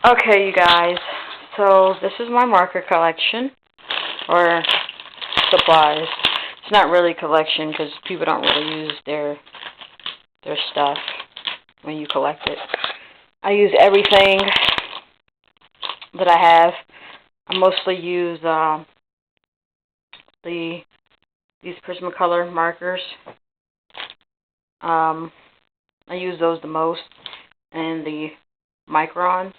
Okay, you guys, so this is my marker collection, or supplies. It's not really collection because people don't really use their stuff when you collect it. I use everything that I have. I mostly use these Prismacolor markers. I use those the most, and the microns.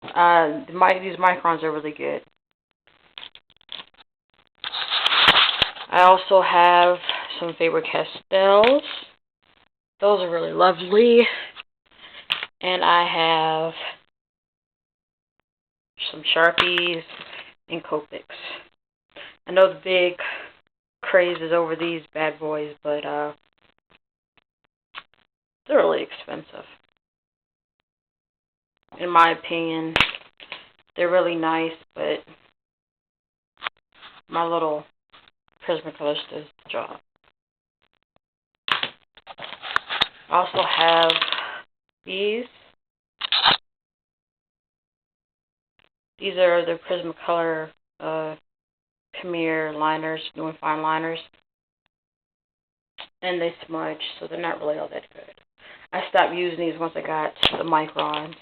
These microns are really good. I also have some Faber Castells. Those are really lovely. And I have some Sharpies and Copics. I know the big craze is over these bad boys, but they're really expensive. In my opinion, they're really nice, but my little Prismacolor does the job. I also have these. These are the Prismacolor Premier liners, new and fine liners. And they smudge, so they're not really all that good. I stopped using these once I got the microns.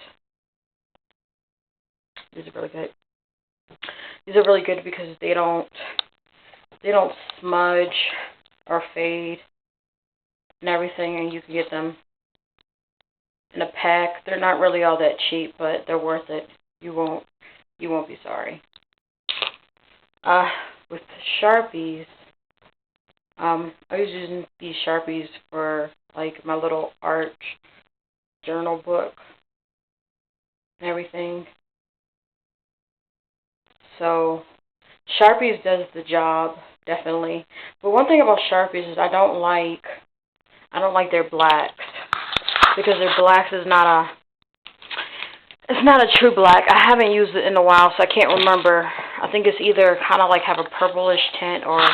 These are really good. These are really good because they don't smudge or fade and everything, and you can get them in a pack. They're not really all that cheap, but they're worth it. You won't be sorry. With the Sharpies, I was using these Sharpies for like my little art journal book and everything. So Sharpies does the job, definitely. But one thing about Sharpies is I don't like their blacks, because their blacks is not a true black. I haven't used it in a while, so I can't remember. I think it's either kind of like have a purplish tint or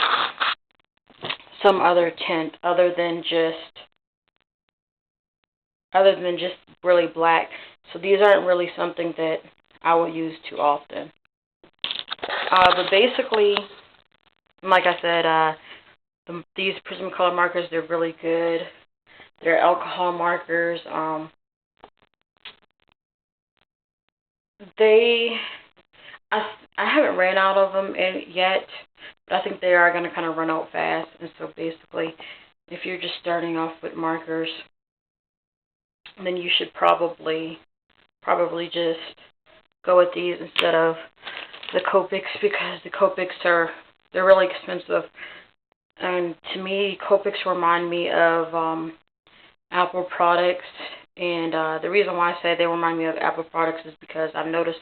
some other tint other than just really black. So these aren't really something that I will use too often. But basically, like I said, these Prismacolor markers, they're really good. They're alcohol markers. I haven't ran out of them yet, but I think they are going to kind of run out fast. And so basically, if you're just starting off with markers, then you should probably just go with these instead of the Copics, because the Copics they're really expensive. And to me, Copics remind me of Apple products. And the reason why I say they remind me of Apple products is because I've noticed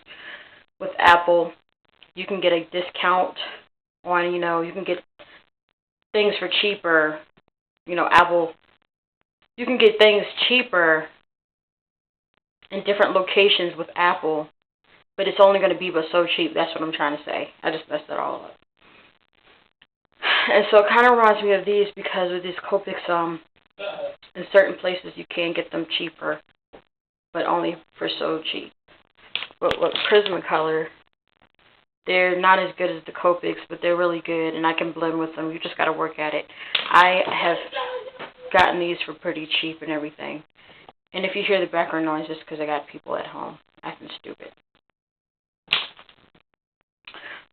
with Apple, you can get a discount on, you can get things for cheaper. Apple, you can get things cheaper in different locations with Apple, but it's only going to be but so cheap. That's what I'm trying to say. I just messed it all up. And so it kind of reminds me of these, because with these Copics, in certain places you can get them cheaper, but only for so cheap. But with Prismacolor, they're not as good as the Copics, but they're really good, and I can blend with them. You just got to work at it. I have gotten these for pretty cheap and everything. And if you hear the background noise, it's because I got people at home acting stupid.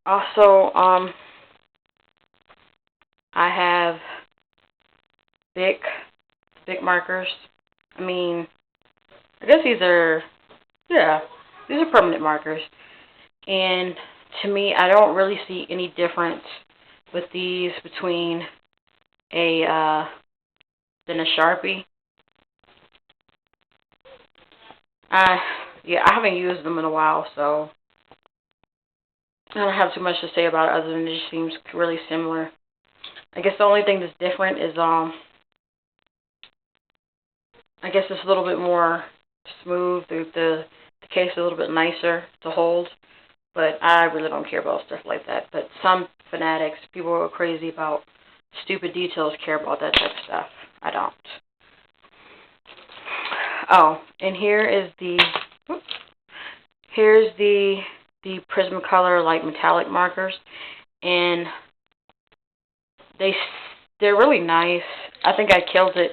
Also, I have Bic markers. I guess these are permanent markers. And to me, I don't really see any difference with these between than a Sharpie. I haven't used them in a while, so I don't have too much to say about it other than it just seems really similar. I guess the only thing that's different is I guess it's a little bit more smooth. The case is a little bit nicer to hold, but I really don't care about stuff like that. But some fanatics, people who are crazy about stupid details, care about that type of stuff. I don't. Oh, and here is the Here's the Prismacolor like metallic markers, and they're really nice. I think I killed it.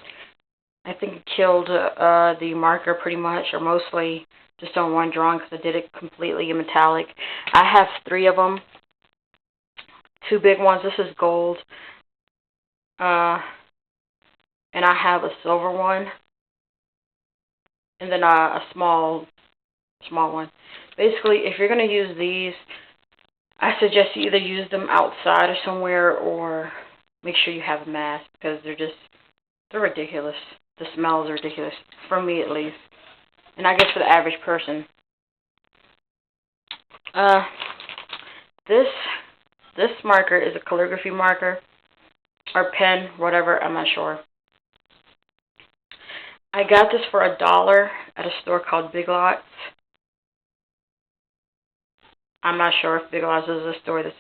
I think it killed the marker pretty much, or mostly just on one drawing, because I did it completely in metallic. I have 3 of them. 2 big ones. This is gold. And I have a silver one. And then a small one. Basically, if you're going to use these, I suggest you either use them outside or somewhere, or make sure you have a mask, because they're ridiculous. The smells are ridiculous, for me at least, and I guess for the average person. This marker is a calligraphy marker, or pen, whatever, I'm not sure. I got this for $1 at a store called Big Lots. I'm not sure if Big Lots is a store that's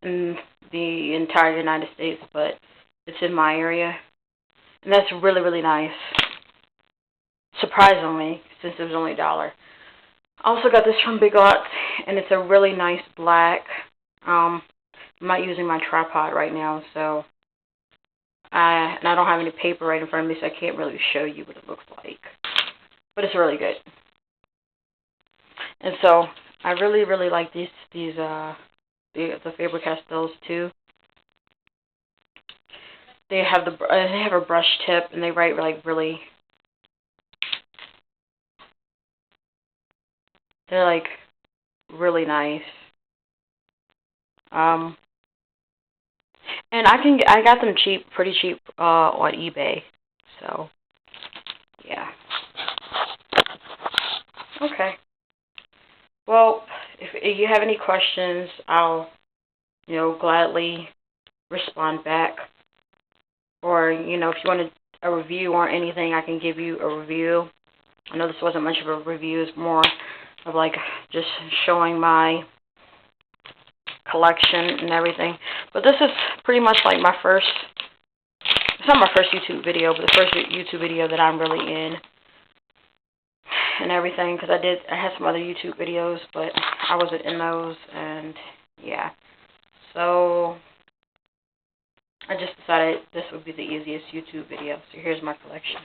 in the entire United States, but it's in my area. And that's really, really nice. Surprisingly, since it was only $1. I also got this from Big Lots, and it's a really nice black. I'm not using my tripod right now, so and I don't have any paper right in front of me, so I can't really show you what it looks like. But it's really good. And so I really, really like the Faber Castells too. They have a brush tip, and they write like really. They're like really nice. And I got them pretty cheap on eBay. So yeah. Okay. Well, if you have any questions, I'll gladly respond back. Or if you want a review or anything, I can give you a review. I know this wasn't much of a review; it's more of like just showing my collection and everything. But this is pretty much like my first. It's not my first YouTube video, but the first YouTube video that I'm really in and everything. Because I had some other YouTube videos, but I wasn't in those, and yeah. So I just decided this would be the easiest YouTube video. So here's my collection.